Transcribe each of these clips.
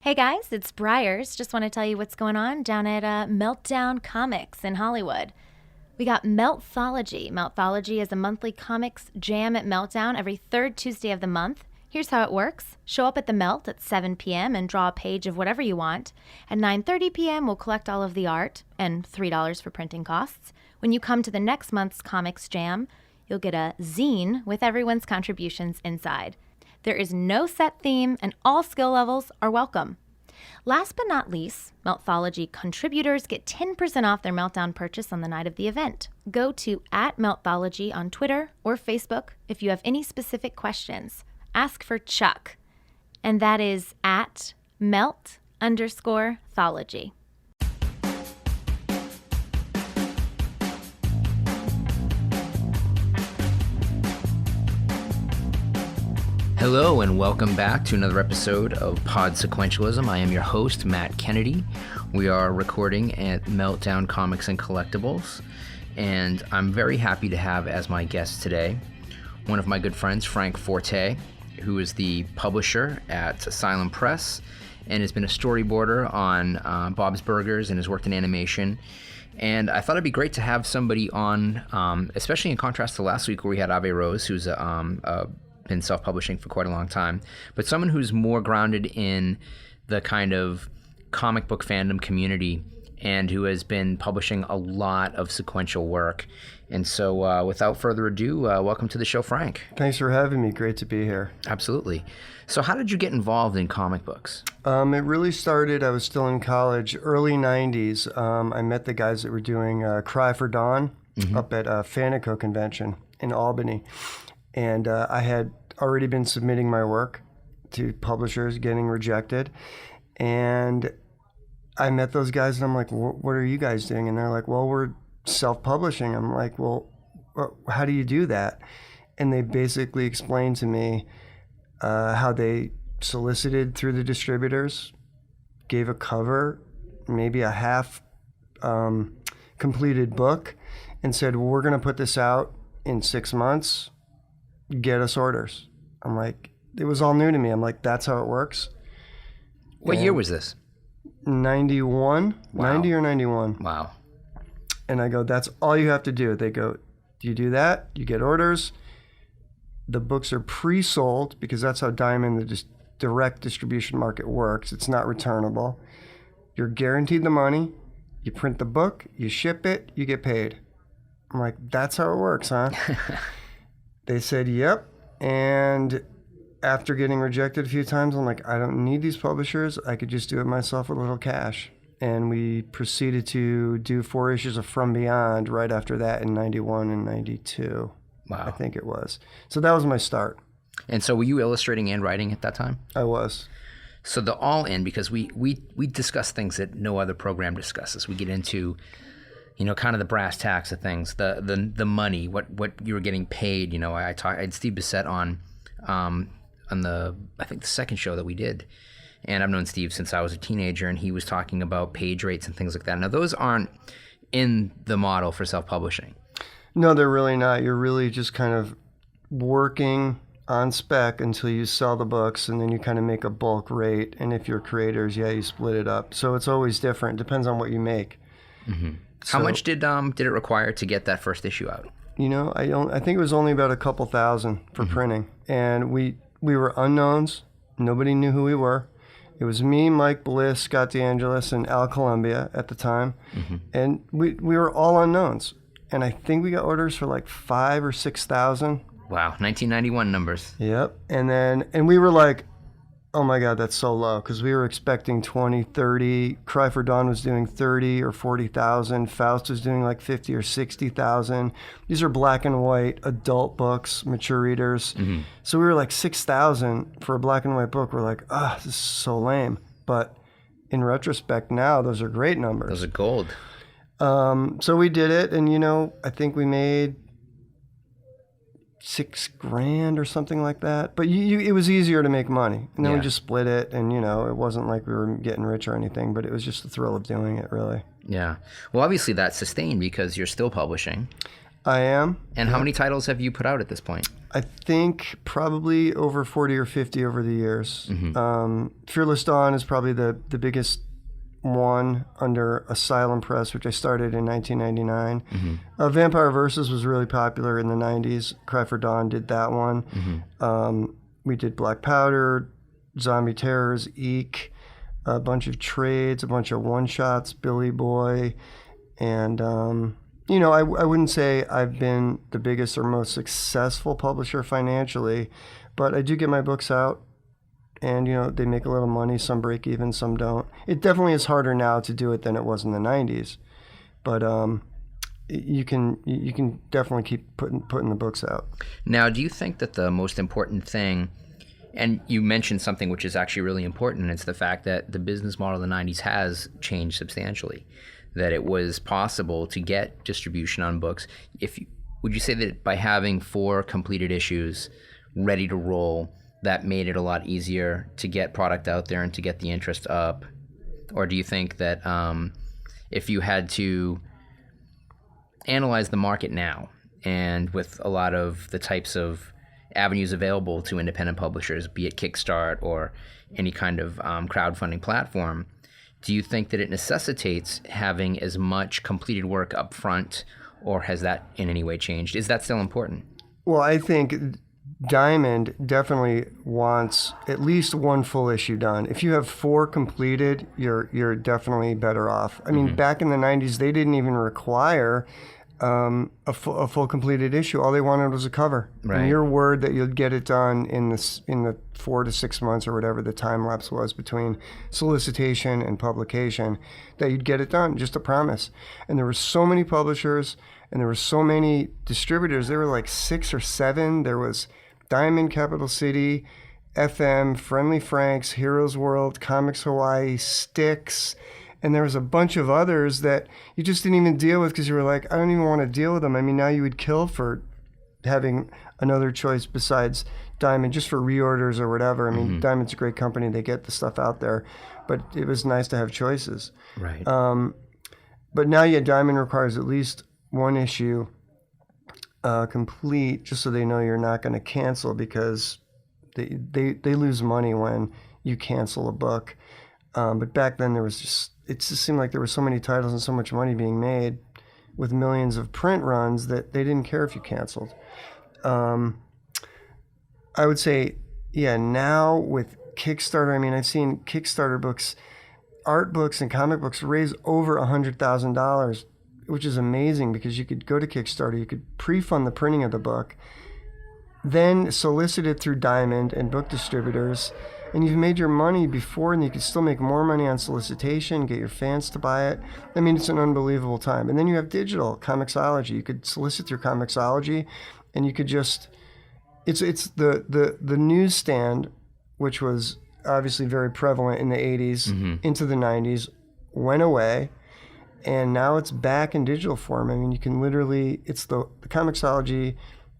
Hey guys, it's Briars. Just want to tell you what's going on down at Meltdown Comics in Hollywood. We got Meltthology. Meltthology is a monthly comics jam at Meltdown every third Tuesday of the month. Here's how it works. Show up at the Melt at 7 p.m. and draw a page of whatever you want. At 9:30 p.m., we'll collect all of the art and $3 for printing costs. When you come to the next month's comics jam, you'll get a zine with everyone's contributions inside. There is no set theme, and all skill levels are welcome. Last but not least, Meltthology contributors get 10% off their Meltdown purchase on the night of the event. Go to @Meltthology on Twitter or Facebook if you have any specific questions. Ask for Chuck, and that is @Melt_thology. Hello and welcome back to another episode of Pod Sequentialism. I am your host, Matt Kennedy. We are recording at Meltdown Comics and Collectibles, and I'm very happy to have as my guest today one of my good friends, Frank Forte, who is the publisher at Asylum Press and has been a storyboarder on Bob's Burgers and has worked in animation. And I thought it'd be great to have somebody on, especially in contrast to last week where we had Ave Rose, who's been self-publishing for quite a long time, but someone who's more grounded in the kind of comic book fandom community and who has been publishing a lot of sequential work. And so without further ado, welcome to the show, Frank. Thanks for having me. Great to be here. Absolutely. So how did you get involved in comic books? It really started, I was still in college, early 90s. I met the guys that were doing Cry for Dawn up at Fanico Convention in Albany. And I had already been submitting my work to publishers, getting rejected. And I met those guys and I'm like, what are you guys doing? And they're like, well, we're self-publishing. I'm like, well, how do you do that? And they basically explained to me how they solicited through the distributors, gave a cover, maybe a half completed book, and said, well, we're going to put this out in 6 months. Get us orders. I'm like, it was all new to me. I'm like, that's how it works. What year was this? 91. Wow. 90 or 91. Wow. And I go, that's all you have to do. They go, do you do that? You get orders. The books are pre-sold because that's how Diamond, the direct distribution market works. It's not returnable. You're guaranteed the money. You print the book, you ship it, you get paid. I'm like, that's how it works, huh? They said, yep. And after getting rejected a few times, I'm like, I don't need these publishers. I could just do it myself with a little cash. And we proceeded to do 4 issues of From Beyond right after that in 91 and 92. Wow. I think it was. So that was my start. And so were you illustrating and writing at that time? I was. So the all-in, because we discuss things that no other program discusses. We get into kind of the brass tacks of things, the money, what you were getting paid. I had Steve Bissett on the, I think the second show that we did. And I've known Steve since I was a teenager, and he was talking about page rates and things like that. Now, those aren't in the model for self-publishing. No, they're really not. You're really just kind of working on spec until you sell the books, and then you kind of make a bulk rate. And if you're creators, you split it up. So it's always different. Depends on what you make. Mm-hmm. How much did it require to get that first issue out? I think it was only about a couple thousand for printing, and we were unknowns. Nobody knew who we were. It was me, Mike Bliss, Scott DeAngelis, and Al Columbia at the time, and we were all unknowns. And I think we got orders for like 5,000 or 6,000. Wow, 1991 numbers. Yep, and we were like, oh my God, that's so low, because we were expecting 20, 30. Cry for Dawn was doing 30 or 40,000. Faust was doing like 50 or 60,000. These are black and white adult books, mature readers. Mm-hmm. So we were like 6,000 for a black and white book. We're like, this is so lame. But in retrospect now, those are great numbers. Those are gold. So we did it, and I think we made $6,000 or something like that. But it was easier to make money. And then we just split it, and, it wasn't like we were getting rich or anything, but it was just the thrill of doing it, really. Yeah. Well, obviously that's sustained because you're still publishing. I am. And how many titles have you put out at this point? I think probably over 40 or 50 over the years. Fearless Dawn is probably the biggest one under Asylum Press, which I started in 1999. Vampire Versus was really popular in the 90s. Cry for Dawn did that one. We did Black Powder, Zombie Terrors, Eek, a bunch of trades, a bunch of one-shots, Billy Boy, and I wouldn't say I've been the biggest or most successful publisher financially, but I do get my books out, and they make a little money. Some break even, some don't. It definitely is harder now to do it than it was in the 90s, but you can definitely keep putting the books out. Now, do you think that the most important thing, and you mentioned something which is actually really important, and it's the fact that the business model of the 90s has changed substantially, that it was possible to get distribution on books. Would you say that by having 4 completed issues ready to roll, that made it a lot easier to get product out there and to get the interest up? Or do you think that if you had to analyze the market now, and with a lot of the types of avenues available to independent publishers, be it Kickstart or any kind of crowdfunding platform, do you think that it necessitates having as much completed work up front, or has that in any way changed? Is that still important? Well, I think Diamond definitely wants at least 1 full issue done. If you have 4 completed, you're definitely better off. I mean, back in the 90s, they didn't even require a full completed issue. All they wanted was a cover. Right. And your word that you'd get it done in the 4 to 6 months or whatever the time lapse was between solicitation and publication, that you'd get it done, just a promise. And there were so many publishers and there were so many distributors. There were like 6 or 7. There was Diamond, Capital City, FM, Friendly Franks, Heroes World, Comics Hawaii, Styx, and there was a bunch of others that you just didn't even deal with because you were like, I don't even want to deal with them. I mean, now you would kill for having another choice besides Diamond, just for reorders or whatever. I mean, Diamond's a great company. They get the stuff out there. But it was nice to have choices. Right. But now, Diamond requires at least 1 issue complete, just so they know you're not going to cancel, because they lose money when you cancel a book. But back then it just seemed like there were so many titles and so much money being made with millions of print runs that they didn't care if you canceled. I would say, now with Kickstarter, I mean, I've seen Kickstarter books, art books and comic books raise over $100,000, which is amazing, because you could go to Kickstarter, you could pre-fund the printing of the book, then solicit it through Diamond and book distributors, and you've made your money before, and you could still make more money on solicitation, get your fans to buy it. I mean, it's an unbelievable time. And then you have digital, Comixology. You could solicit through Comixology, and you could just, it's the newsstand, which was obviously very prevalent in the 80s into the 90s, went away, and now it's back in digital form. I mean, you can literally, it's the Comixology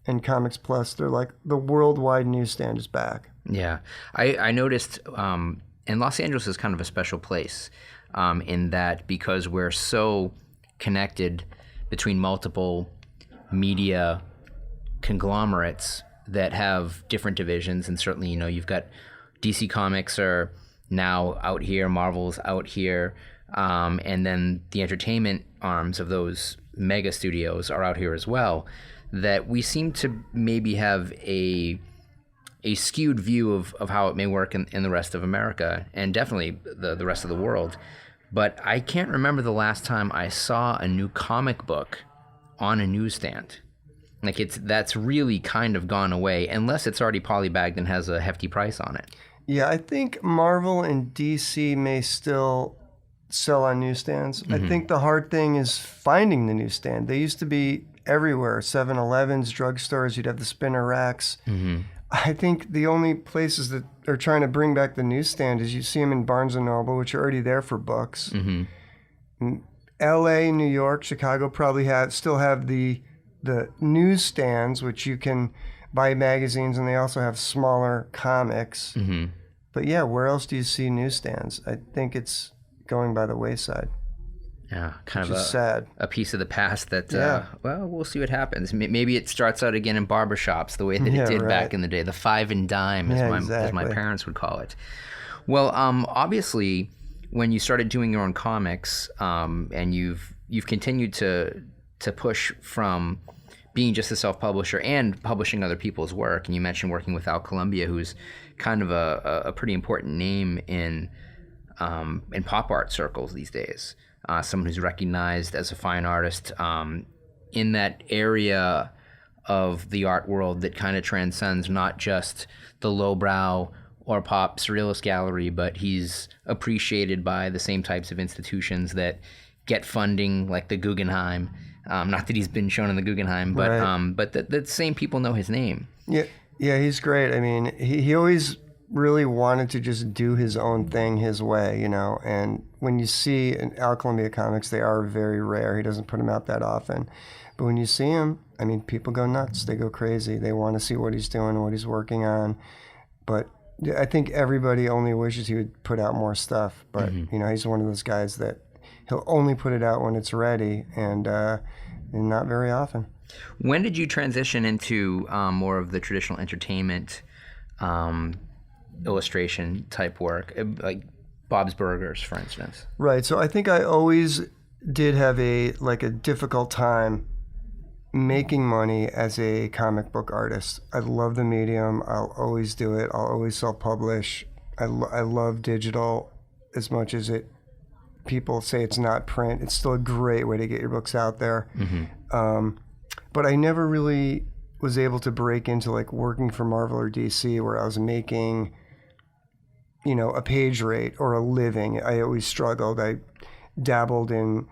and Comics Plus, they're like the worldwide newsstand is back. Yeah. I noticed, and Los Angeles is kind of a special place in that, because we're so connected between multiple media conglomerates that have different divisions, and certainly, you've got DC Comics are now out here, Marvel's out here, and then the entertainment arms of those mega studios are out here as well, that we seem to maybe have a skewed view of how it may work in the rest of America, and definitely the rest of the world. But I can't remember the last time I saw a new comic book on a newsstand. Like, that's really kind of gone away, unless it's already polybagged and has a hefty price on it. Yeah, I think Marvel and DC may still sell on newsstands. I think the hard thing is finding the newsstand. They used to be everywhere, 7-Elevens, drugstores, you'd have the spinner racks. I think the only places that are trying to bring back the newsstand is you see them in Barnes & Noble, which are already there for books. L.A., New York, Chicago probably still have the newsstands, which you can buy magazines, and they also have smaller comics. But yeah, where else do you see newsstands? I think it's going by the wayside. Yeah, kind which of is sad. a piece of the past that, Yeah. well, we'll see what happens. Maybe it starts out again in barbershops the way that it did back in the day. The five and dime, Yeah, as my parents would call it. Well, obviously, when you started doing your own comics, and you've continued to push from being just a self-publisher and publishing other people's work, and you mentioned working with Al Columbia, who's kind of a pretty important name in pop art circles these days. Someone who's recognized as a fine artist in that area of the art world that kind of transcends not just the lowbrow or pop surrealist gallery, but he's appreciated by the same types of institutions that get funding, like the Guggenheim. Not that he's been shown in the Guggenheim, but Right. But the same people know his name. Yeah, he's great. I mean, he always really wanted to just do his own thing his way, you know. And when you see in Al Columbia comics, they are very rare. He doesn't put them out that often. But when you see him, I mean, people go nuts. They go crazy. They want to see what he's doing, what he's working on. But I think everybody only wishes he would put out more stuff. But, you know, he's one of those guys that he'll only put it out when it's ready, and not very often. When did you transition into more of the traditional entertainment illustration type work, like Bob's Burgers, for instance? Right. So I think I always did have a difficult time making money as a comic book artist. I love the medium. I'll always do it. I'll always self-publish. I love digital as much as people say it's not print. It's still a great way to get your books out there. But I never really was able to break into like working for Marvel or DC where I was making, you know, a page rate or a living. I always struggled. I dabbled in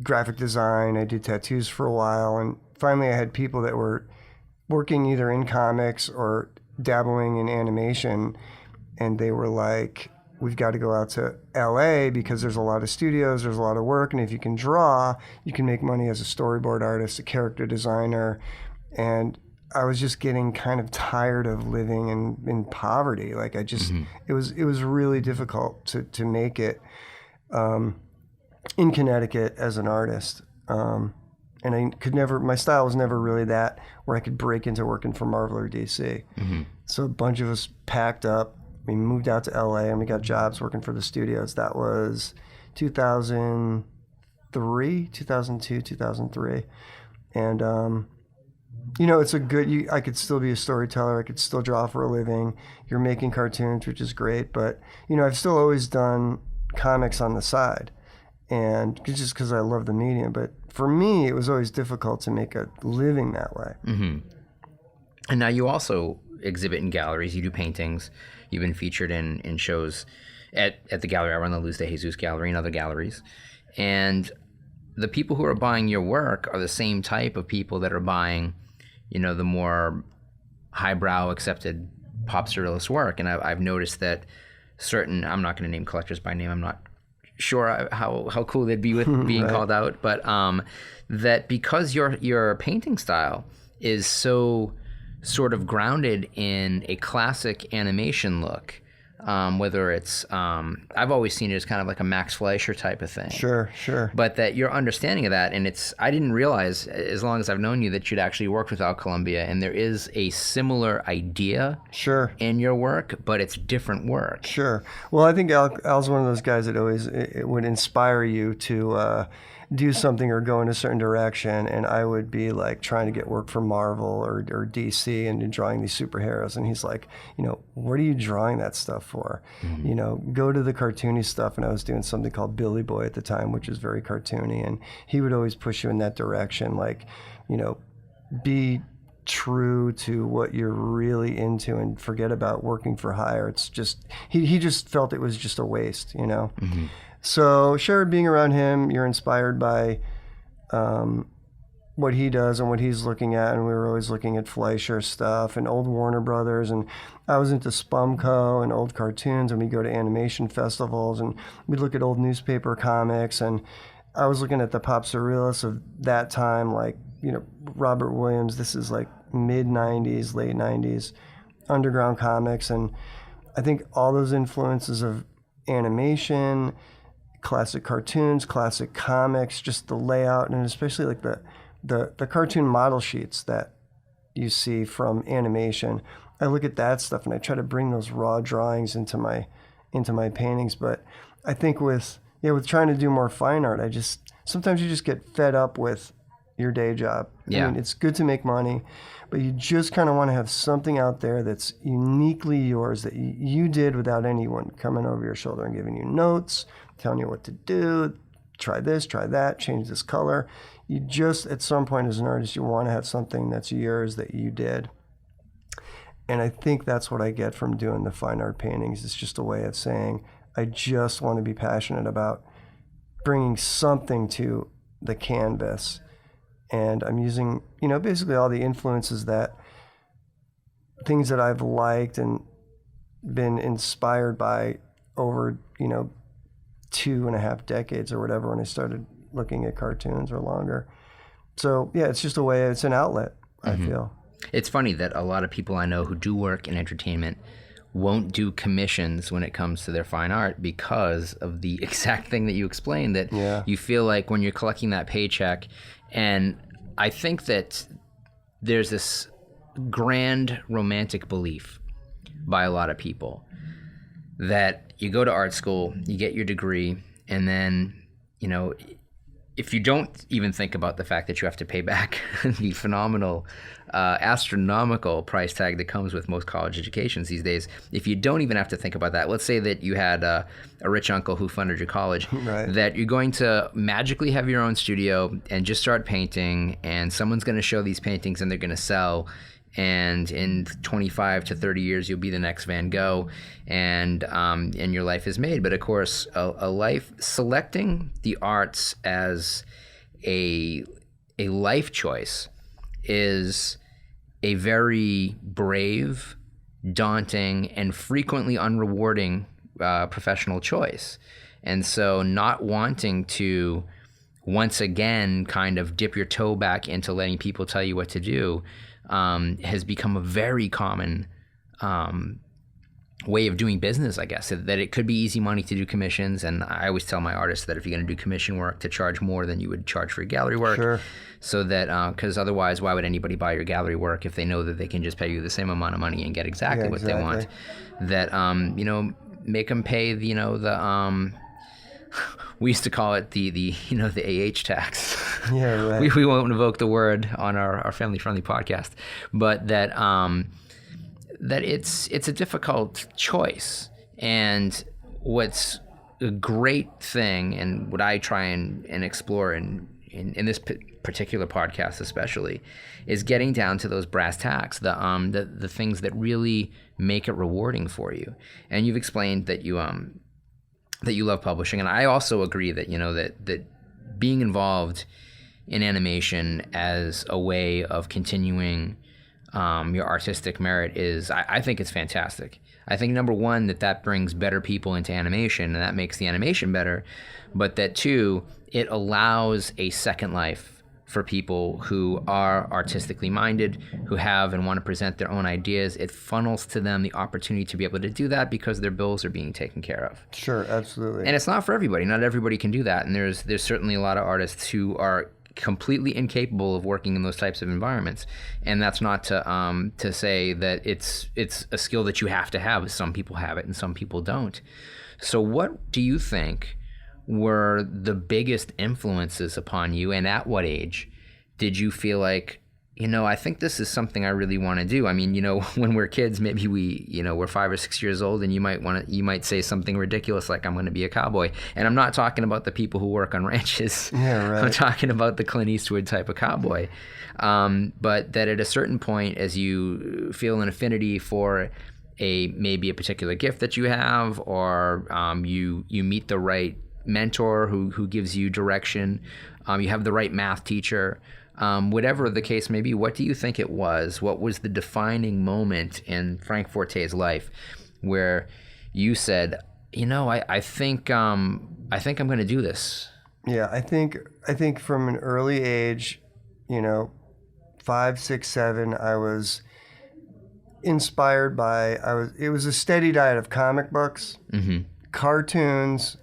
graphic design. I did tattoos for a while. And finally I had people that were working either in comics or dabbling in animation. And they were like, we've got to go out to LA because there's a lot of studios, there's a lot of work. And if you can draw, you can make money as a storyboard artist, a character designer. And I was just getting kind of tired of living in poverty. Like I just, it was really difficult to make it in Connecticut as an artist. And I could never, my style was never really that where I could break into working for Marvel or DC. So a bunch of us packed up, we moved out to LA and we got jobs working for the studios. That was 2002, 2003. And, you know, it's a good, I could still be a storyteller. I could still draw for a living. You're making cartoons, which is great. But, you know, I've still always done comics on the side. And just because I love the medium. But for me, it was always difficult to make a living that way. And now you also exhibit in galleries. You do paintings. You've been featured in shows at the gallery I run, the Luz de Jesus Gallery, and other galleries. And the people who are buying your work are the same type of people that are buying, you know, the more highbrow accepted pop surrealist work. And I've noticed that certain, I'm not going to name collectors by name, I'm not sure how cool they'd be with being Right. called out, but that because your painting style is so sort of grounded in a classic animation look, whether it's I've always seen it as kind of like a Max Fleischer type of thing. Sure. But that your understanding of that, and I didn't realize, as long as I've known you, that you'd actually worked with Al Columbia, and there is a similar idea Sure. in your work, but it's different work. Sure. Well, I think Al's one of those guys that always it would inspire you to do something or go in a certain direction. And I would be like trying to get work for Marvel or DC and drawing these superheroes. And he's like, you know, what are you drawing that stuff for? You know, go to the cartoony stuff. And I was doing something called Billy Boy at the time, which is very cartoony. And he would always push you in that direction. Like, you know, be true to what you're really into and forget about working for hire. It's just, he just felt it was just a waste, you know? So sure, being around him, you're inspired by what he does and what he's looking at. And we were always looking at Fleischer stuff and old Warner Brothers. And I was into Spumco and old cartoons, and we'd go to animation festivals and we'd look at old newspaper comics. And I was looking at the pop surrealists of that time, like, you know, Robert Williams. This is like mid 90s, late 90s, underground comics. And I think all those influences of animation, classic cartoons, classic comics, just the layout, and especially like the cartoon model sheets that you see from animation. I look at that stuff and I try to bring those raw drawings into my paintings. But I think with trying to do more fine art, sometimes you just get fed up with your day job. Yeah. I mean, it's good to make money, but you just kind of want to have something out there that's uniquely yours, that you did without anyone coming over your shoulder and giving you notes, telling you what to do, try this, try that, change this color. You just, at some point as an artist, you want to have something that's yours that you did. And I think that's what I get from doing the fine art paintings. It's just a way of saying, I just want to be passionate about bringing something to the canvas. And I'm using, basically all the influences things that I've liked and been inspired by over, 2.5 decades or whatever when I started looking at cartoons or longer. So yeah, it's just a way, it's an outlet, I feel. It's funny that a lot of people I know who do work in entertainment won't do commissions when it comes to their fine art because of the exact thing that you explained, that you feel like when you're collecting that paycheck. And I think that there's this grand romantic belief by a lot of people that you go to art school, you get your degree, and then, if you don't even think about the fact that you have to pay back the phenomenal, astronomical price tag that comes with most college educations these days, if you don't even have to think about that, let's say that you had a rich uncle who funded your college, right, that you're going to magically have your own studio and just start painting, and someone's going to show these paintings and they're going to sell, and in 25 to 30 years you'll be the next Van Gogh, and your life is made. But of course, a life, selecting the arts as a life choice is a very brave, daunting, and frequently unrewarding professional choice. And so not wanting to once again kind of dip your toe back into letting people tell you what to do has become a very common way of doing business, I guess, that it could be easy money to do commissions. And I always tell my artists that if you're going to do commission work, to charge more than you would charge for gallery work. Sure. So that, because otherwise, why would anybody buy your gallery work if they know that they can just pay you the same amount of money and get exactly what they want? That, make them pay, we used to call it the AH tax. Yeah, right. We won't invoke the word on our family-friendly podcast, but that that it's a difficult choice. And what's a great thing, and what I try and explore in this particular podcast especially, is getting down to those brass tacks, the things that really make it rewarding for you. And you've explained that you love publishing, and I also agree that that being involved in animation as a way of continuing your artistic merit is, I think it's fantastic. I think number one, that brings better people into animation, and that makes the animation better, but that two, it allows a second life for people who are artistically minded, who have and want to present their own ideas. It funnels to them the opportunity to be able to do that because their bills are being taken care of. Sure, absolutely. And it's not for everybody. Not everybody can do that. And there's certainly a lot of artists who are completely incapable of working in those types of environments. And that's not to say that it's a skill that you have to have. Some people have it and some people don't. So what do you think were the biggest influences upon you, and at what age did you feel like, I think this is something I really want to do? I mean, when we're kids, maybe we're 5 or 6 years old, and you might say something ridiculous like, I'm going to be a cowboy. And I'm not talking about the people who work on ranches. Yeah, right. I'm talking about the Clint Eastwood type of cowboy. But that at a certain point, as you feel an affinity for maybe a particular gift that you have, or you meet the right mentor who gives you direction, you have the right math teacher, whatever the case may be, what do you think it was? What was the defining moment in Frank Forte's life where you said, I think I'm going to do this? Yeah, I think from an early age, 5, 6, 7, I was inspired by, it was a steady diet of comic books, cartoons,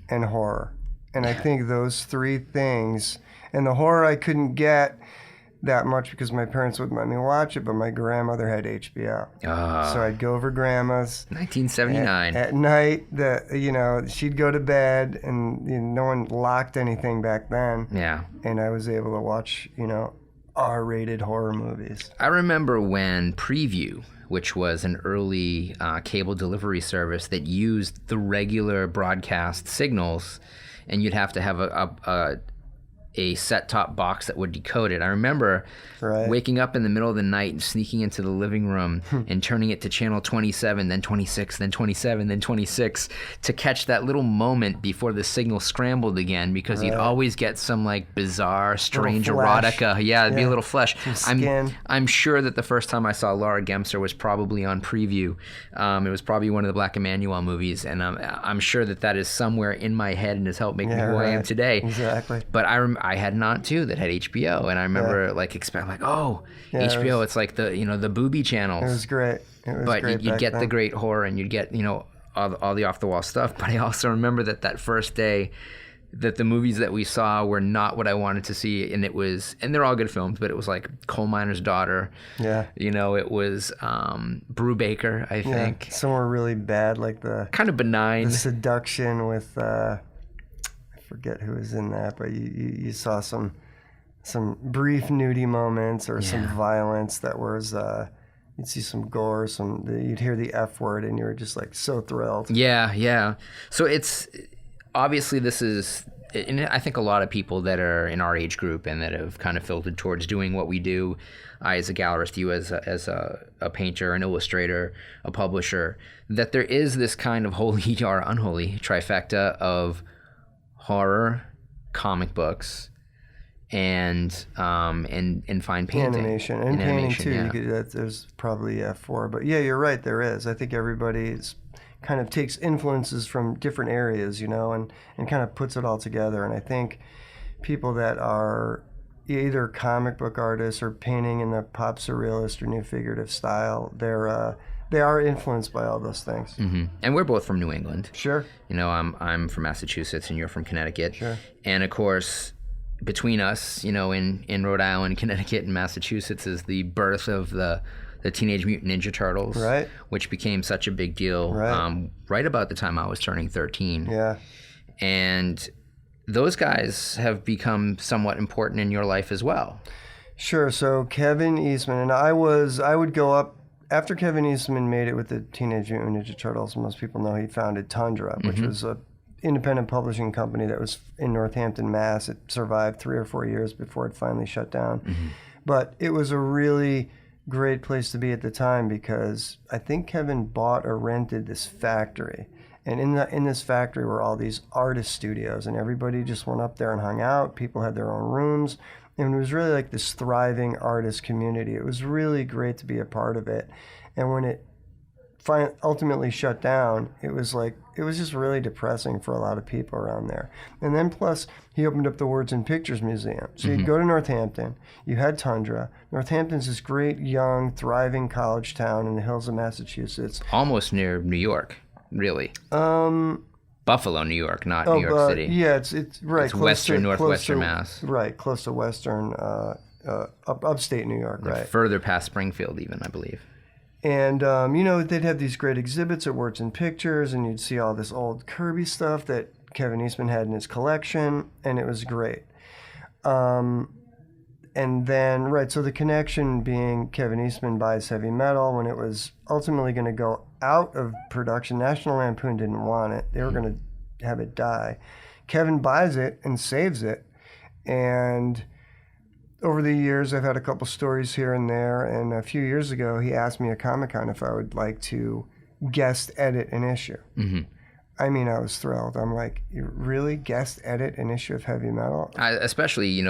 and horror. And I think those three things, and the horror I couldn't get that much because my parents wouldn't let me watch it, but my grandmother had HBO. So I'd go over grandma's. 1979. At night, she'd go to bed, and no one locked anything back then. Yeah. And I was able to watch, R-rated horror movies. I remember when Preview, which was an early cable delivery service that used the regular broadcast signals, and you'd have to have a set-top box that would decode it. I remember waking up in the middle of the night and sneaking into the living room and turning it to channel 27, then 26, then 27, then 26 to catch that little moment before the signal scrambled again, because you'd always get some like bizarre, strange erotica. Yeah, it'd be a little flesh. I'm sure that the first time I saw Laura Gemser was probably on Preview. It was probably one of the Black Emanuel movies, and I'm sure that is somewhere in my head and has helped make me who I am today. Exactly. But I had an aunt too that had HBO, and I remember HBO. It's like the booby channels. It was great. But you'd get the great horror, and you'd get all the off the wall stuff. But I also remember that first day that the movies that we saw were not what I wanted to see, and they're all good films, but it was like Coal Miner's Daughter. Yeah. It was Brubaker, I think. Some were really bad, like the kind of benign. The Seduction with. I forget who was in that, but you saw some brief nudie moments or some violence that was you'd see some gore, you'd hear the F word, and you were just like so thrilled. Yeah. So it's obviously and I think a lot of people that are in our age group and that have kind of filtered towards doing what we do, I as a gallerist, you as a painter, an illustrator, a publisher, that there is this kind of holy or unholy trifecta of horror, comic books, and fine painting. Animation. And painting too. There's probably 4. But yeah, you're right, there is. I think everybody kind of takes influences from different areas, and kind of puts it all together. And I think people that are either comic book artists or painting in the pop surrealist or new figurative style, they are influenced by all those things. Mm-hmm. And we're both from New England. Sure. I'm from Massachusetts, and you're from Connecticut. Sure. And of course, between us, in Rhode Island, Connecticut, and Massachusetts is the birth of the Teenage Mutant Ninja Turtles, right? Which became such a big deal right about the time I was turning 13. Yeah. And those guys have become somewhat important in your life as well. Sure. So Kevin Eastman and I would go up. After Kevin Eastman made it with the Teenage Mutant Ninja Turtles, most people know he founded Tundra, which was an independent publishing company that was in Northampton, Mass. It survived 3 or 4 years before it finally shut down. But it was a really great place to be at the time, because I think Kevin bought or rented this factory. And in this factory were all these artist studios, and everybody just went up there and hung out. People had their own rooms. And it was really like this thriving artist community. It was really great to be a part of it. And when it ultimately shut down, it was just really depressing for a lot of people around there. And then plus, he opened up the Words and Pictures Museum. So you'd go to Northampton, you had Tundra. Northampton's this great, young, thriving college town in the hills of Massachusetts. Almost near New York, really. Buffalo, New York, not New York City. Yeah, it's right. It's northwestern Mass. Right, close to western, upstate New York, right. Further past Springfield even, I believe. And, they'd have these great exhibits at Words and Pictures, and you'd see all this old Kirby stuff that Kevin Eastman had in his collection, and it was great. And then, so the connection being Kevin Eastman buys heavy metal. When it was ultimately going to go out of production, National Lampoon didn't want it. They were going to have it die. Kevin buys it and saves it. And over the years, I've had a couple stories here and there. And a few years ago, he asked me at Comic-Con if I would like to guest edit an issue. I mean, I was thrilled. I'm like, you really guest edit an issue of heavy metal? Especially,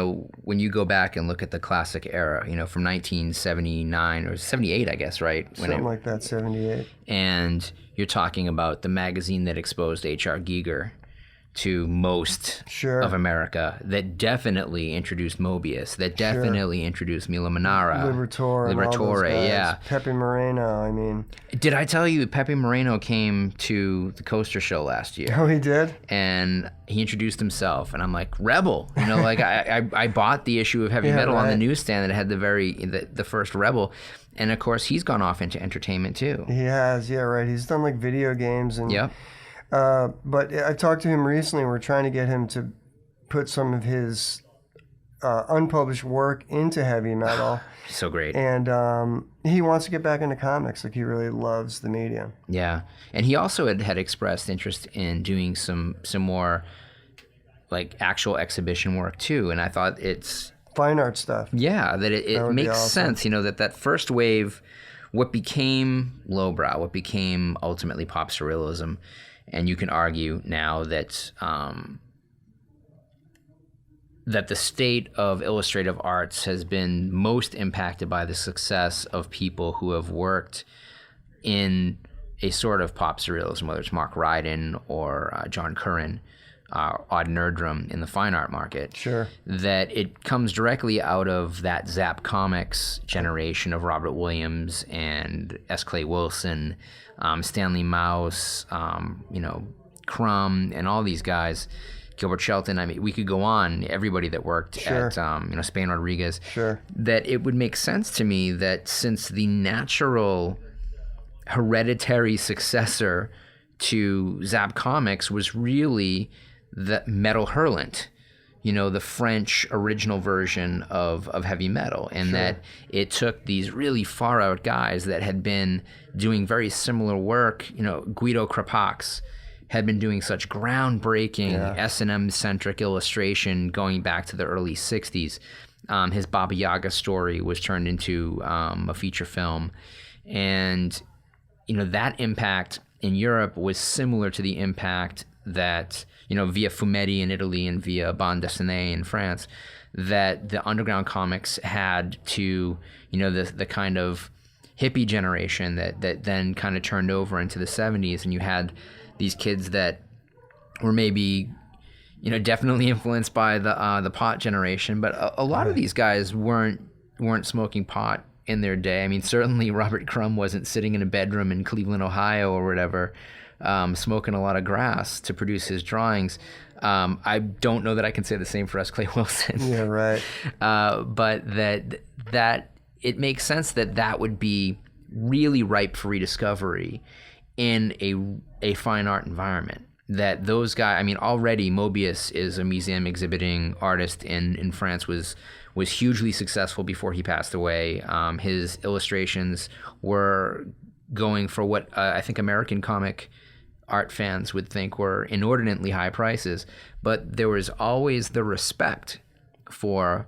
when you go back and look at the classic era, from 1979 or 78, I guess, right? Something like that, 78. And you're talking about the magazine that exposed H.R. Giger to most Sure. of America, that definitely introduced Mobius, that definitely introduced Milo Manara. Liberatore, and all those guys. Yeah. Pepe Moreno, I mean. Did I tell you Pepe Moreno came to the Coaster Show last year? Oh, he did? And he introduced himself, and I'm like, Rebel. You know, like I bought the issue of Heavy Metal on the newsstand that had the first Rebel. And of course, he's gone off into entertainment too. He has, yeah, right. He's done like video games and. Yep. But I talked to him recently. We're trying to get him to put some of his unpublished work into heavy metal. So great. And he wants to get back into comics. Like, he really loves the medium. Yeah. And he also had expressed interest in doing some more like actual exhibition work too. And I thought it's fine art stuff. Yeah, that it makes sense, you know, that first wave, what became lowbrow, what became ultimately pop surrealism. And you can argue now that that the state of illustrative arts has been most impacted by the success of people who have worked in a sort of pop surrealism, whether it's Mark Ryden or John Curran, Odd Nerdrum in the fine art market. Sure. That it comes directly out of that Zap Comics generation of Robert Williams and S. Clay Wilson, Stanley Mouse, you know, Crumb, and all these guys, Gilbert Shelton. I mean, we could go on. Everybody that worked at, you know, Spain Rodriguez. Sure. That it would make sense to me that since the natural hereditary successor to Zap Comics was really the Metal Hurlant, you know, the French original version of heavy metal, and that it took these really far out guys that had been doing very similar work. You know, Guido Crepax had been doing such groundbreaking S&M centric illustration going back to the early 60s. His Baba Yaga story was turned into a feature film, and you know, that impact in Europe was similar to the impact that, you know, via Fumetti in Italy and via Bande Dessinée in France, that the underground comics had to, you know, the kind of hippie generation that then kind of turned over into the 70s, and you had these kids that were maybe, you know, definitely influenced by the pot generation, but a lot of these guys weren't smoking pot in their day. I mean, certainly Robert Crumb wasn't sitting in a bedroom in Cleveland, Ohio or whatever, smoking a lot of grass to produce his drawings. I don't know that I can say the same for S. Clay Wilson. Yeah, right. But that it makes sense that would be really ripe for rediscovery in a fine art environment. That those guys, I mean, already Mobius is a museum exhibiting artist in France, was hugely successful before he passed away. His illustrations were going for what I think American comic art fans would think were inordinately high prices, but there was always the respect for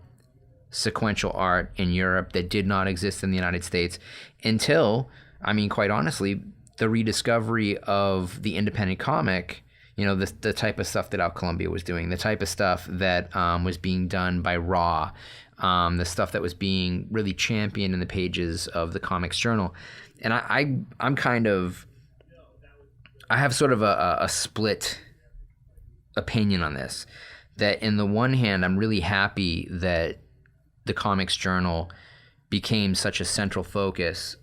sequential art in Europe that did not exist in the United States until, I mean, quite honestly, the rediscovery of the independent comic, you know, the type of stuff that Out Columbia was doing, the type of stuff that was being done by Raw, the stuff that was being really championed in the pages of the Comics Journal. And I'm kind of, I have sort of a split opinion on this, that in the one hand, I'm really happy that the Comics Journal became such a central focus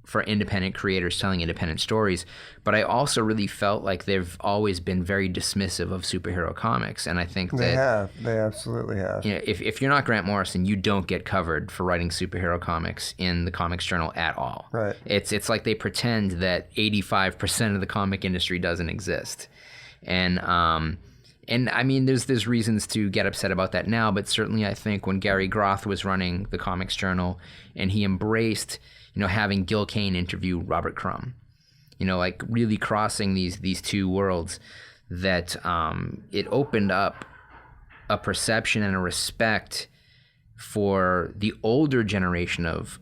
for independent creators telling independent stories, but I also really felt like they've always been very dismissive of superhero comics, and I think they absolutely have. You know, if you're not Grant Morrison, you don't get covered for writing superhero comics in the Comics Journal at all. Right. It's like they pretend that 85% of the comic industry doesn't exist, and I mean, there's reasons to get upset about that now, but certainly I think when Gary Groth was running the Comics Journal and he embraced, you know, having Gil Kane interview Robert Crumb, you know, like really crossing these two worlds, that it opened up a perception and a respect for the older generation of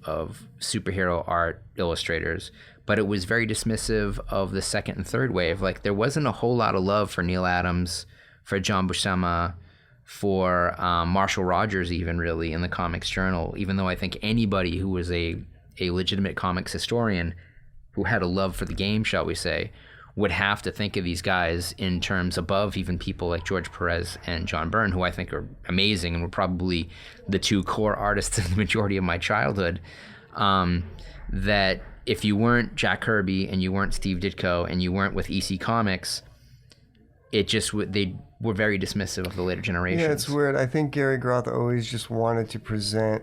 superhero art illustrators, but it was very dismissive of the second and third wave. Like, there wasn't a whole lot of love for Neil Adams, for John Buscema, for Marshall Rogers even, really, in the Comics Journal, even though I think anybody who was a legitimate comics historian who had a love for the game, shall we say, would have to think of these guys in terms above even people like George Perez and John Byrne, who I think are amazing and were probably the two core artists in the majority of my childhood. That if you weren't Jack Kirby and you weren't Steve Ditko and you weren't with EC Comics, they were very dismissive of the later generations. Yeah, it's weird. I think Gary Groth always just wanted to present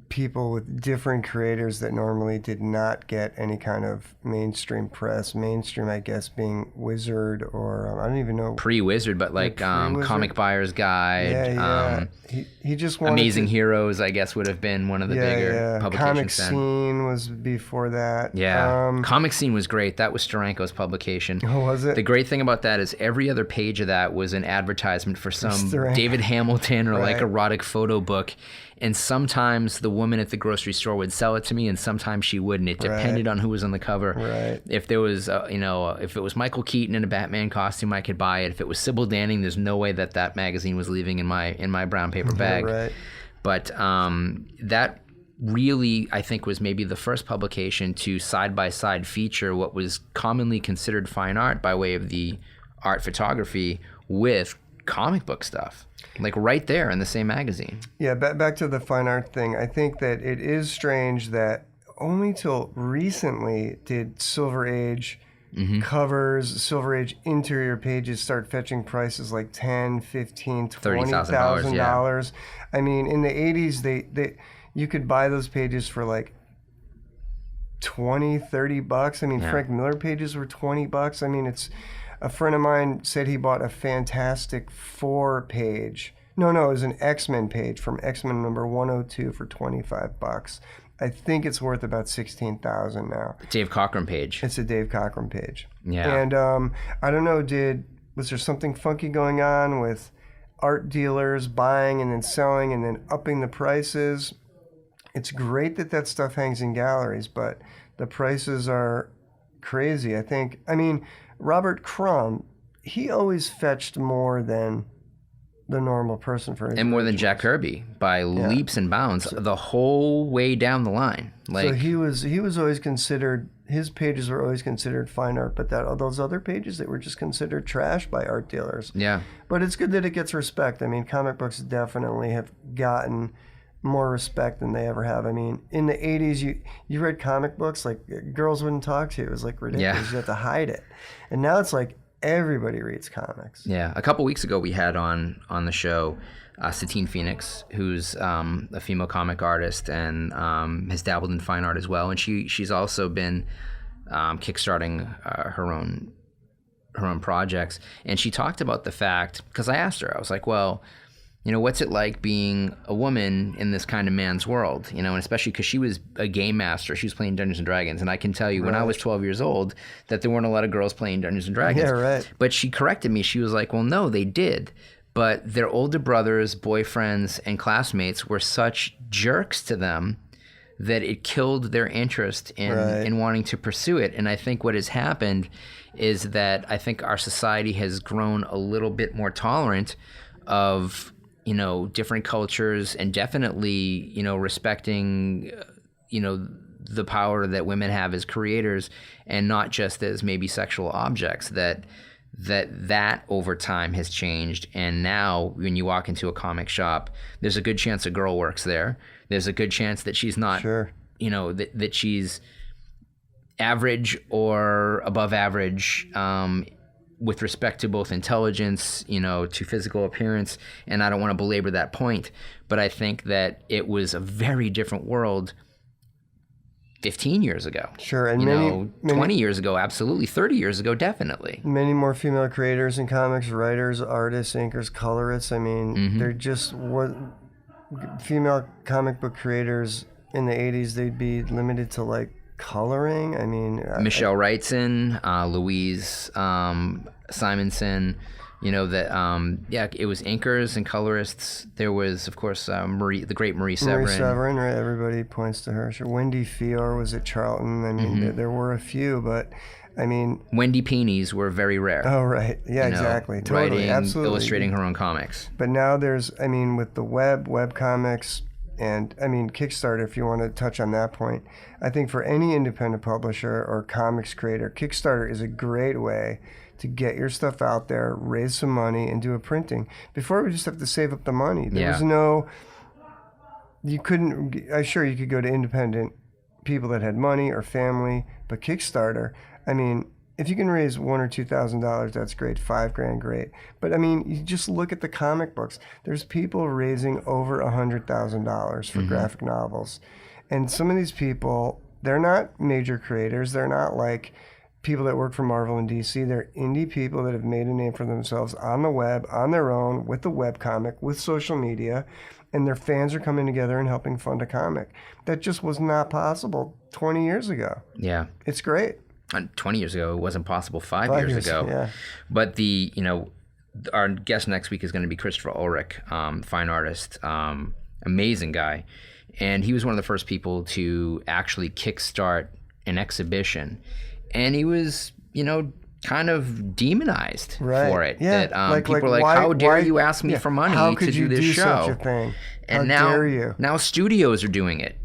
people with different creators that normally did not get any kind of mainstream press. Mainstream, I guess, being Wizard or I don't even know. Pre-Wizard, but like Comic Buyer's Guide. Yeah. He just wanted Amazing Heroes, I guess, would have been one of the bigger publications. Comic Scene was before that. Yeah. Comic Scene was great. That was Steranko's publication. Oh, was it? The great thing about that is every other page of that was an advertisement for some David Hamilton or like erotic photo book. And sometimes the woman at the grocery store would sell it to me, and sometimes she wouldn't. It depended on who was on the cover. Right. If there was, if it was Michael Keaton in a Batman costume, I could buy it. If it was Sybil Danning, there's no way that magazine was leaving in my brown paper bag. Right. But that really, I think, was maybe the first publication to side-by-side feature what was commonly considered fine art by way of the art photography with comic book stuff. Like right there in the same magazine. Yeah, back to the fine art thing. I think that it is strange that only till recently did Silver Age covers, Silver Age interior pages start fetching prices like $10,000, $15,000, $20,000. I mean, in the 80s, they you could buy those pages for like $20, $30. I mean, Frank Miller pages were $20. I mean, it's... A friend of mine said he bought a Fantastic Four page. No, it was an X-Men page from X-Men number 102 for $25. I think it's worth about $16,000 now. Dave Cockrum page. It's a Dave Cockrum page. Yeah. And I don't know, was there something funky going on with art dealers buying and then selling and then upping the prices? It's great that stuff hangs in galleries, but the prices are crazy. Robert Crumb, he always fetched more than the normal person for his and more than Jack Kirby by leaps and bounds the whole way down the line. So he was always considered, his pages were always considered fine art, but those other pages, they were just considered trash by art dealers. Yeah. But it's good that it gets respect. I mean, comic books definitely have gotten more respect than they ever have. I mean, in the 80s, you read comic books, like girls wouldn't talk to you. It was like ridiculous. Yeah. You had to hide it. And now it's like everybody reads comics. Yeah. A couple weeks ago, we had on the show Satine Phoenix, who's a female comic artist and has dabbled in fine art as well. And she's also been kickstarting her own projects. And she talked about the fact, because I asked her, I was like, well, what's it like being a woman in this kind of man's world? And especially because she was a game master. She was playing Dungeons & Dragons. And I can tell you, when I was 12 years old, that there weren't a lot of girls playing Dungeons & Dragons. Yeah, right. But she corrected me. She was like, well, no, they did. But their older brothers, boyfriends, and classmates were such jerks to them that it killed their interest in wanting to pursue it. And I think what has happened is that I think our society has grown a little bit more tolerant of different cultures and definitely, respecting, the power that women have as creators and not just as maybe sexual objects, that over time has changed. And now when you walk into a comic shop, there's a good chance a girl works there. There's a good chance that she's not, that she's average or above average, with respect to both intelligence, to physical appearance. And I don't want to belabor that point, but I think that it was a very different world 15 years ago. Sure. And 20 years ago, absolutely. 30 years ago, definitely. Many more female creators in comics, writers, artists, inkers, colorists. I mean, they're just female comic book creators in the 80s, they'd be limited to like coloring. I mean, Michelle Wrightson, Louise Simonson, it was inkers and colorists. There was, of course, the great Marie Severin. Marie Severin, right? Everybody points to her. Sure. Wendy Fior was at Charlton. I mean, there were a few, but I mean, Wendy Peenies were very rare. Oh, right. Yeah, exactly. Totally. Writing, absolutely. illustrating her own comics. But now there's, with the web comics, And I mean, Kickstarter, if you want to touch on that point, I think for any independent publisher or comics creator, Kickstarter is a great way to get your stuff out there, raise some money, and do a printing. Before, we just have to save up the money. There was no, you couldn't, I'm sure you could go to independent people that had money or family, but Kickstarter, I mean, if you can raise $1,000 or $2,000, that's great. $5,000, great. But I mean, you just look at the comic books. There's people raising over $100,000 for graphic novels, and some of these people, they're not major creators. They're not like people that work for Marvel and DC. They're indie people that have made a name for themselves on the web, on their own, with the webcomic, with social media, and their fans are coming together and helping fund a comic. That just was not possible 20 years ago. Yeah. It's great. 20 years ago, it wasn't possible 5 years ago. Yeah. But our guest next week is going to be Christopher Ulrich, fine artist, amazing guy. And he was one of the first people to actually kickstart an exhibition. And he was, kind of demonized for it. Yeah. That people are like, how dare you ask me for money to do this show? Such a thing? And how dare you? Now studios are doing it.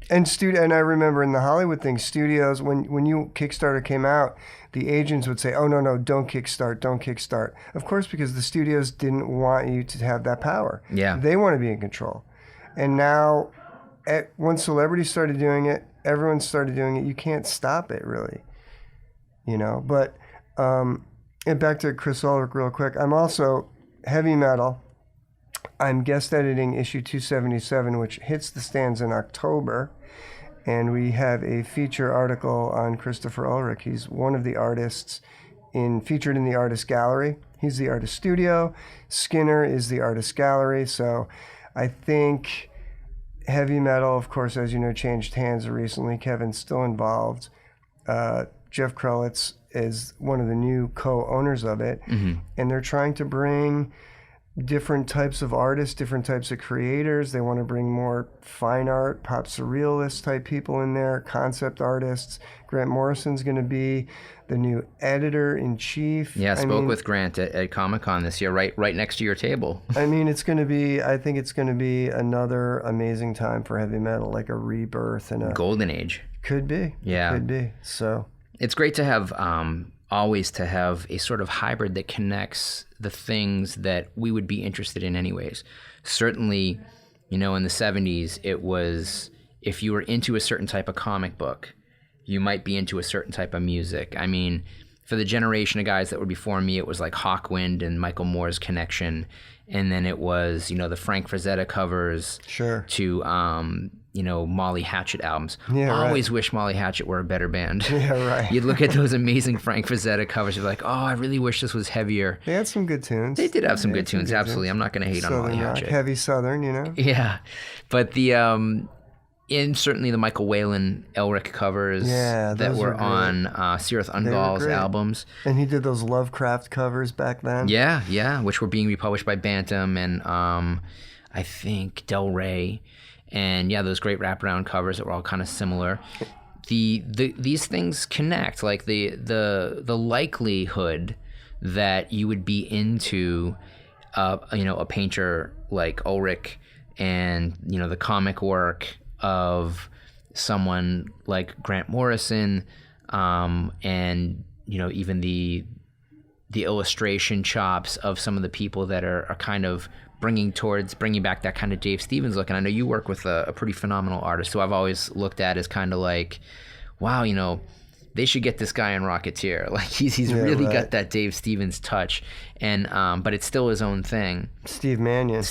And I remember in the Hollywood thing, studios, when Kickstarter came out, the agents would say, oh, no, don't Kickstart. Of course, because the studios didn't want you to have that power. Yeah. They want to be in control. And now, when celebrities started doing it, everyone started doing it. You can't stop it, really. But, and back to Chris Ulrich real quick, I'm also heavy metal. I'm guest editing issue 277, which hits the stands in October. And we have a feature article on Christopher Ulrich. He's one of the artists featured in the Artist Gallery. He's the Artist Studio. Skinner is the Artist Gallery. So I think heavy metal, of course, as you know, changed hands recently. Kevin's still involved. Jeff Krelitz is one of the new co-owners of it. Mm-hmm. And they're trying to bring different types of artists, different types of creators. They want to bring more fine art, pop surrealist type people in there, concept artists. Grant Morrison's going to be the new editor-in-chief. Yeah, I spoke with Grant at Comic-Con this year, right next to your table. I mean, I think it's going to be another amazing time for heavy metal, like a rebirth and a golden age. Could be. Yeah. Could be. So it's great to have always to have a sort of hybrid that connects the things that we would be interested in anyways. Certainly, in the 70s, it was, if you were into a certain type of comic book, you might be into a certain type of music. I mean, for the generation of guys that were before me, it was like Hawkwind and Michael Moore's Connection. And then it was, the Frank Frazetta covers to, Molly Hatchet albums. Yeah, I always wish Molly Hatchet were a better band. Yeah, right. You'd look at those amazing Frank Frazetta covers, you're like, oh, I really wish this was heavier. They had some good tunes. They did have some good tunes, absolutely. I'm not going to hate Southern on Molly rock, Hatchet. heavy Southern, Yeah. But in certainly the Michael Whalen Elric covers that were on Sirith Ungol's albums. And he did those Lovecraft covers back then. Yeah, which were being republished by Bantam and I think Del Rey. And those great wraparound covers that were all kind of similar. These things connect, like the likelihood that you would be into a painter like Ulrich and the comic work of someone like Grant Morrison, and even the illustration chops of some of the people that are kind of bringing back that kind of Dave Stevens look. And I know you work with a pretty phenomenal artist who I've always looked at as kind of like, wow, they should get this guy in Rocketeer. Like he's really got that Dave Stevens touch, and but it's still his own thing. Steve Mannion.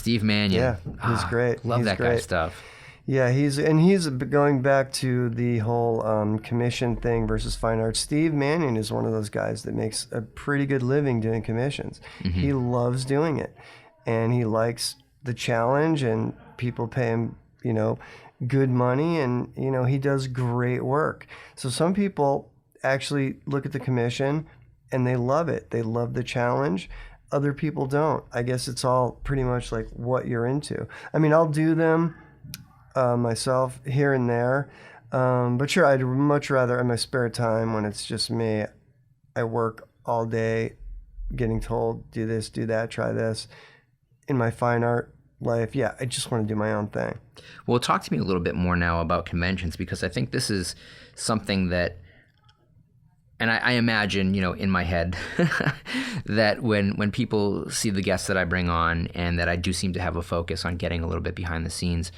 Yeah, he's great. Love that guy's stuff. Yeah, he's going back to the whole commission thing versus fine art. Steve Mannion is one of those guys that makes a pretty good living doing commissions. Mm-hmm. He loves doing it, and he likes the challenge, and people pay him, good money, and he does great work. So some people actually look at the commission and they love it. They love the challenge. Other people don't. I guess it's all pretty much like what you're into. I mean, I'll do them myself here and there, but sure, I'd much rather in my spare time when it's just me, I work all day getting told do this, do that, try this. In my fine art life. Yeah, I just want to do my own thing. Well, talk to me a little bit more now about conventions, because I think this is something that, and I imagine, in my head, that when people see the guests that I bring on and that I do seem to have a focus on getting a little bit behind the scenes,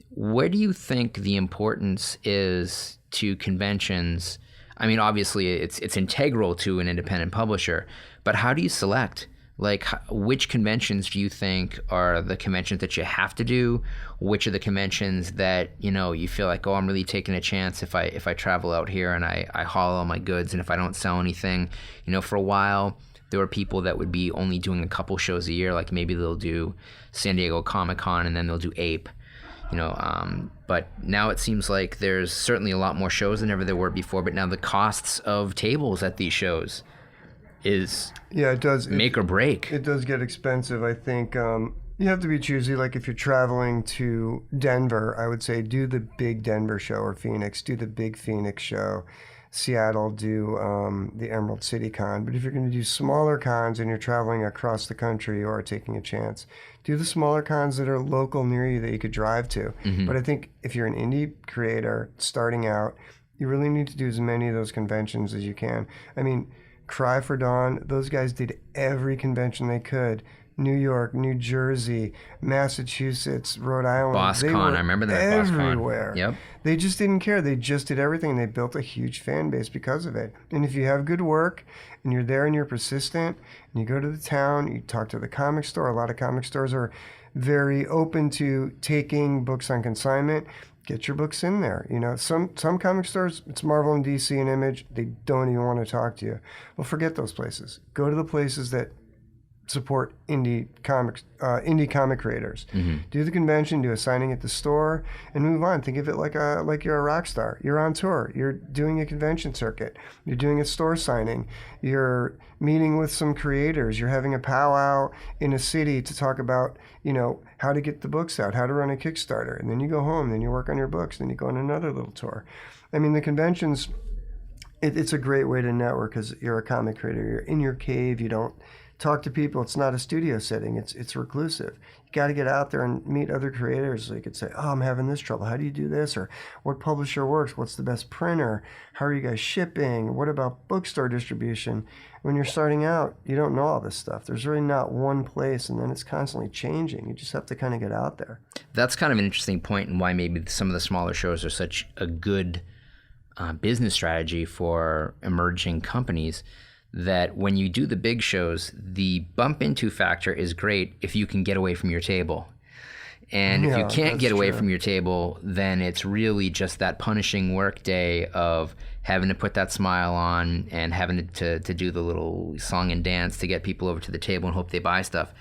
where do you think the importance is to conventions? I mean, obviously, it's integral to an independent publisher, but how do you select? Like, which conventions do you think are the conventions that you have to do? Which are the conventions that, you feel like, oh, I'm really taking a chance if I travel out here and I haul all my goods, and if I don't sell anything? For a while, there were people that would be only doing a couple shows a year. Like, maybe they'll do San Diego Comic-Con and then they'll do Ape. But now it seems like there's certainly a lot more shows than ever there were before, but now the costs of tables at these shows is it does make or break. It does get expensive. I think you have to be choosy. Like if you're traveling to Denver, I would say do the big Denver show, or Phoenix, do the big Phoenix show. Seattle, do the Emerald City Con. But if you're going to do smaller cons and you're traveling across the country or taking a chance, do the smaller cons that are local near you that you could drive to. Mm-hmm. But I think if you're an indie creator starting out, you really need to do as many of those conventions as you can. I mean, Cry for Dawn, those guys did every convention they could. New York, New Jersey, Massachusetts, Rhode Island. BossCon, I remember that. Everywhere. BossCon. Yep. They just didn't care. They just did everything. They built a huge fan base because of it. And if you have good work and you're there and you're persistent and you go to the town, you talk to the comic store. A lot of comic stores are very open to taking books on consignment. Get your books in there. Some comic stores, it's Marvel and DC and Image, they don't even want to talk to you. Well, forget those places. Go to the places that support indie comic creators. Mm-hmm. Do the convention, do a signing at the store, and move on. Think of it like you're a rock star. You're on tour. You're doing a convention circuit. You're doing a store signing. You're meeting with some creators. You're having a powwow in a city to talk about, how to get the books out, how to run a Kickstarter. And then you go home, then you work on your books, then you go on another little tour. I mean, the conventions, it's a great way to network because you're a comic creator. You're in your cave. You don't talk to people. It's not a studio setting. It's reclusive. You got to get out there and meet other creators so you could say, oh, I'm having this trouble. How do you do this? Or what publisher works? What's the best printer? How are you guys shipping? What about bookstore distribution? When you're starting out, you don't know all this stuff. There's really not one place, and then it's constantly changing. You just have to kind of get out there. That's kind of an interesting point, and why maybe some of the smaller shows are such a good business strategy for emerging companies. That when you do the big shows, the bump into factor is great if you can get away from your table. And if you can't get away from your table, then it's really just that punishing work day of having to put that smile on and having to do the little song and dance to get people over to the table and hope they buy stuff.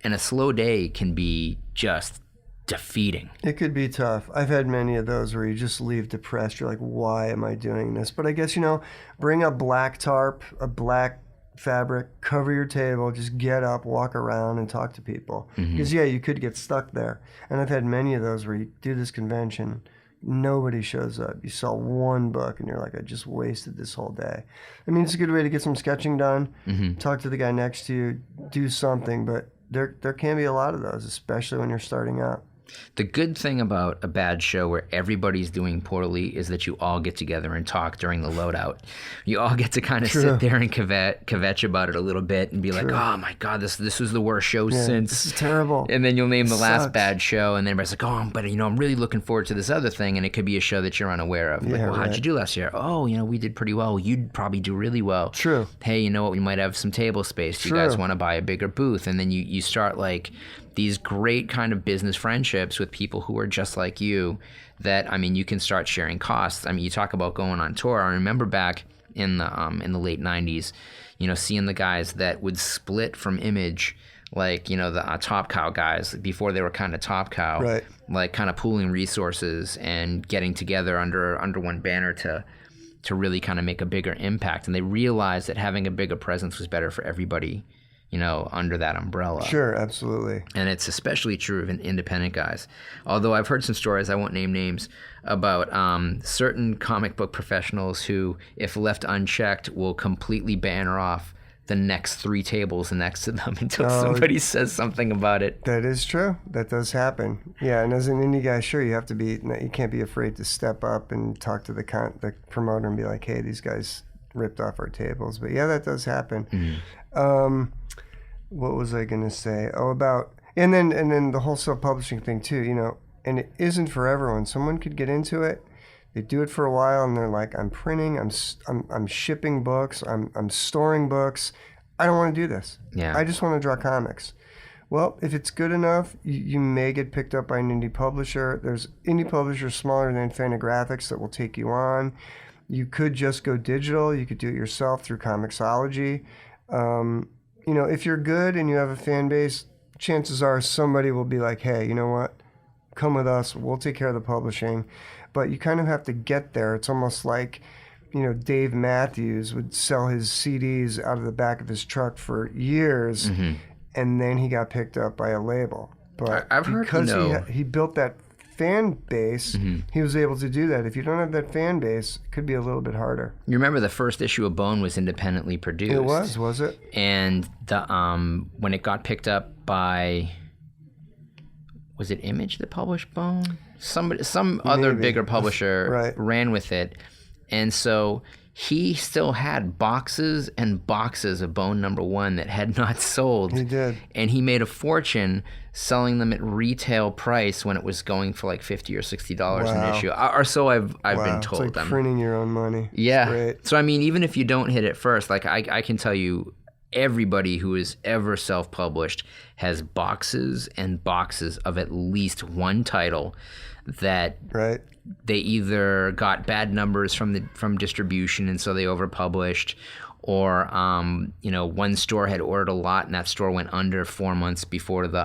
And a slow day can be just defeating. It could be tough. I've had many of those where you just leave depressed. You're like, why am I doing this? But I guess, bring a black tarp, a black fabric, cover your table, just get up, walk around and talk to people. Because, you could get stuck there. And I've had many of those where you do this convention, nobody shows up. You sell one book and you're like, I just wasted this whole day. I mean, it's a good way to get some sketching done, talk to the guy next to you, do something. But there can be a lot of those, especially when you're starting out. The good thing about a bad show where everybody's doing poorly is that you all get together and talk during the loadout. You all get to kind of sit there and kvetch about it a little bit and be like, oh my God, this was the worst show since. This is terrible. And then you'll name the last bad show, and then everybody's like, oh, but I'm really looking forward to this other thing, and it could be a show that you're unaware of. Like, well, how'd you do last year? Oh, we did pretty well. You'd probably do really well. True. Hey, you know what? We might have some table space. Do you guys want to buy a bigger booth? And then you start like these great kind of business friendships with people who are just like you that, you can start sharing costs. You talk about going on tour. I remember back in the late 90s, seeing the guys that would split from Image, like, the Top Cow guys before they were kind of Top Cow, right. Like kind of pooling resources and getting together under one banner to really kind of make a bigger impact. And they realized that having a bigger presence was better for everybody, under that umbrella. Sure, absolutely. And it's especially true of independent guys. Although I've heard some stories, I won't name names, about certain comic book professionals who, if left unchecked, will completely banner off the next 3 tables next to them until somebody says something about it. That is true. That does happen. Yeah, and as an indie guy, sure, you can't be afraid to step up and talk to the promoter and be like, hey, these guys ripped off our tables. But yeah, that does happen. What was I going to say? And then the whole self-publishing thing too, and it isn't for everyone. Someone could get into it. They do it for a while, and they're like, "I'm printing, I'm shipping books, I'm storing books. I don't want to do this. Yeah. I just want to draw comics." Well, if it's good enough, you may get picked up by an indie publisher. There's indie publishers smaller than Fantagraphics that will take you on. You could just go digital. You could do it yourself through Comixology. If you're good and you have a fan base, chances are somebody will be like, "Hey, you know what? Come with us. We'll take care of the publishing." But you kind of have to get there. It's almost like, Dave Matthews would sell his CDs out of the back of his truck for years, and then he got picked up by a label. But I've heard, because he built that fan base, he was able to do that. If you don't have that fan base, it could be a little bit harder. You remember the first issue of Bone was independently produced. It was it? And when it got picked up by, was it Image that published Bone? Some other bigger publisher ran with it, and so he still had boxes and boxes of Bone #1 that had not sold. He did, and he made a fortune selling them at retail price when it was going for like $50 or $60 an issue, or so I've been told. It's like printing your own money. Yeah. Great. So I mean, even if you don't hit it first, like I can tell you, everybody who is ever self-published has boxes and boxes of at least one title that they either got bad numbers from distribution and so they overpublished, or one store had ordered a lot and that store went under 4 months before the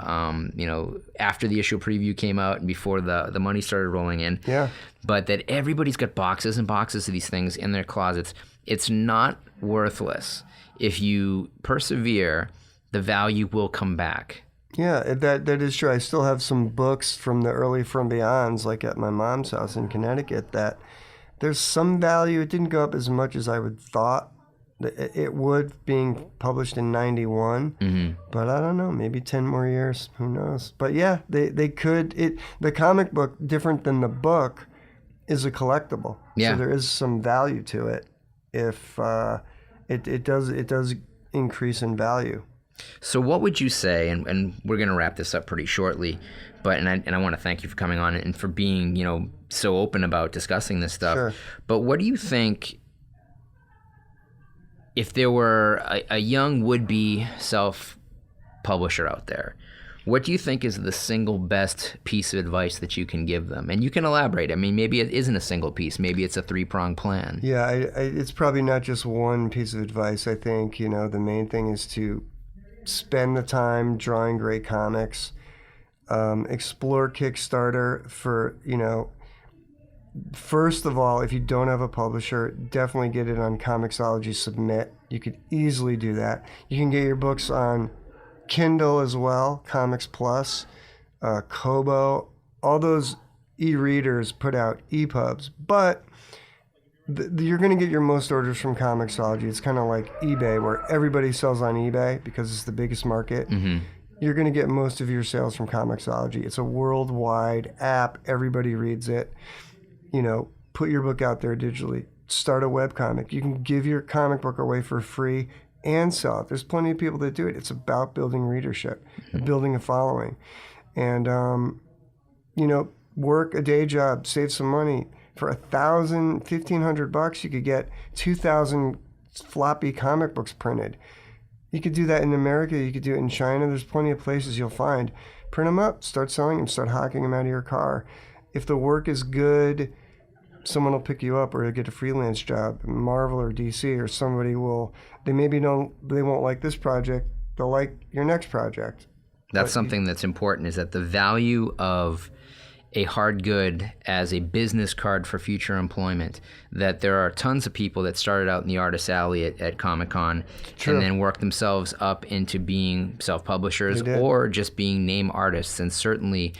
after the issue preview came out and before the money started rolling in. Yeah. But that everybody's got boxes and boxes of these things in their closets. It's not worthless. If you persevere, the value will come back. Yeah, that is true. I still have some books from the early From Beyonds, like at my mom's house in Connecticut, that there's some value. It didn't go up as much as I would thought it would, being published in 91. But I don't know, maybe 10 more years. Who knows? But yeah, they could. The comic book, different than the book, is a collectible. Yeah. So there is some value to it if it does increase in value. So what would you say, and we're going to wrap this up pretty shortly, but I want to thank you for coming on and for being, so open about discussing this stuff. Sure. But what do you think, if there were a young would-be self-publisher out there, what do you think is the single best piece of advice that you can give them? And you can elaborate. I mean, maybe it isn't a single piece. Maybe it's a 3-pronged plan. Yeah, it's probably not just one piece of advice. I think, the main thing is to spend the time drawing great comics. Explore Kickstarter for, first of all, if you don't have a publisher, definitely get it on Comixology Submit. You could easily do that. You can get your books on Kindle as well, Comics Plus, Kobo. All those e-readers put out EPUBs, but you're going to get your most orders from Comixology. It's kind of like eBay, where everybody sells on eBay because it's the biggest market. You're going to get most of your sales from Comixology. It's a worldwide app. Everybody reads it. Put your book out there digitally. Start a webcomic. You can give your comic book away for free and sell it. There's plenty of people that do it. It's about building readership, building a following. And, work a day job, save some money. For $1,000, $1,500, you could get 2,000 floppy comic books printed. You could do that in America. You could do it in China. There's plenty of places you'll find. Print them up, start selling them, start hawking them out of your car. If the work is good, someone will pick you up, or you'll get a freelance job. Marvel or DC or somebody will. They won't like this project. They'll like your next project. That's something that's important, is that the value of a hard good as a business card for future employment. That there are tons of people that started out in the artist alley at Comic-Con and then worked themselves up into being self-publishers or just being name artists. And certainly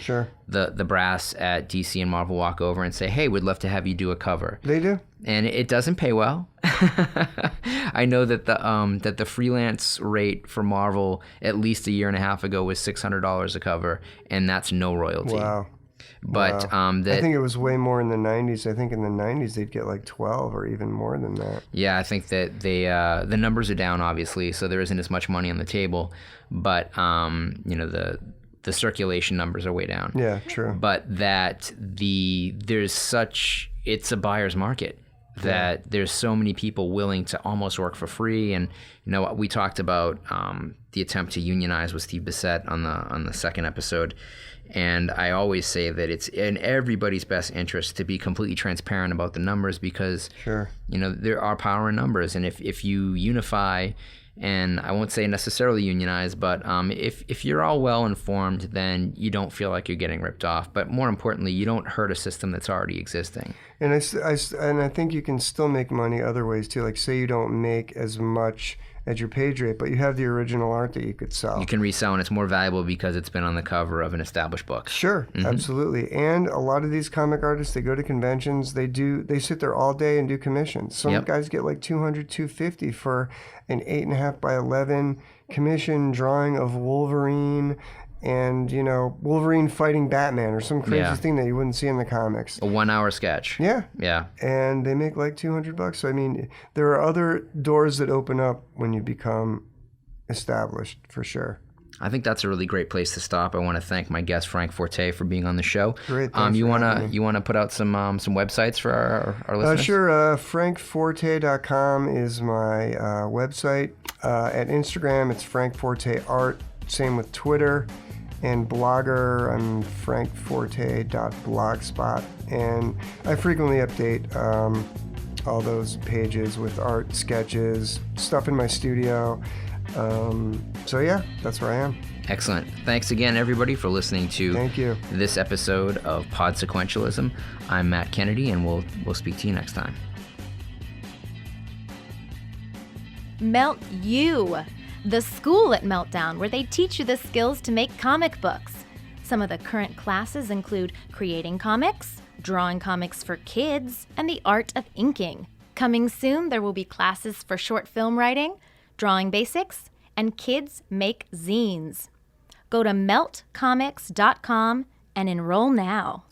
the brass at DC and Marvel walk over and say, hey, we'd love to have you do a cover. They do. And it doesn't pay well. I know that the freelance rate for Marvel at least a year and a half ago was $600 a cover, and that's no royalty. Wow. But I think it was way more in the 90s. I think in the 90s they'd get like 12 or even more than that. Yeah, I think that the numbers are down, obviously, so there isn't as much money on the table. But the circulation numbers are way down. Yeah, true. But that it's a buyer's market. That there's so many people willing to almost work for free. And we talked about the attempt to unionize with Steve Bissett on the second episode. And I always say that it's in everybody's best interest to be completely transparent about the numbers because there are power in numbers. And if you unify, and I won't say necessarily unionize, but if you're all well informed, then you don't feel like you're getting ripped off. But more importantly, you don't hurt a system that's already existing. And I think you can still make money other ways too. Like say you don't make as much at your page rate, but you have the original art that you could sell. You can resell, and it's more valuable because it's been on the cover of an established book. Sure, absolutely. And a lot of these comic artists, they go to conventions, they sit there all day and do commissions. Some guys get like $200, $250 for an 8.5 by 11 commission drawing of Wolverine and, Wolverine fighting Batman or some crazy thing that you wouldn't see in the comics. A 1 hour sketch. Yeah. Yeah. And they make like $200. So, I mean, there are other doors that open up when you become established, for sure. I think that's a really great place to stop. I want to thank my guest Frank Forte for being on the show. Great. You wanna put out some websites for our listeners? Sure. FrankForte.com is my website. At Instagram, it's Frank Forte Art. Same with Twitter. And Blogger, I'm frankforte.blogspot. And I frequently update all those pages with art, sketches, stuff in my studio. So yeah, that's where I am. Excellent. Thanks again, everybody, for listening to this episode of Pod Sequentialism. I'm Matt Kennedy, and we'll speak to you next time. Melt You, the school at Meltdown, where they teach you the skills to make comic books. Some of the current classes include creating comics, drawing comics for kids, and the art of inking. Coming soon, there will be classes for short film writing, drawing basics, and kids make zines. Go to meltcomics.com and enroll now.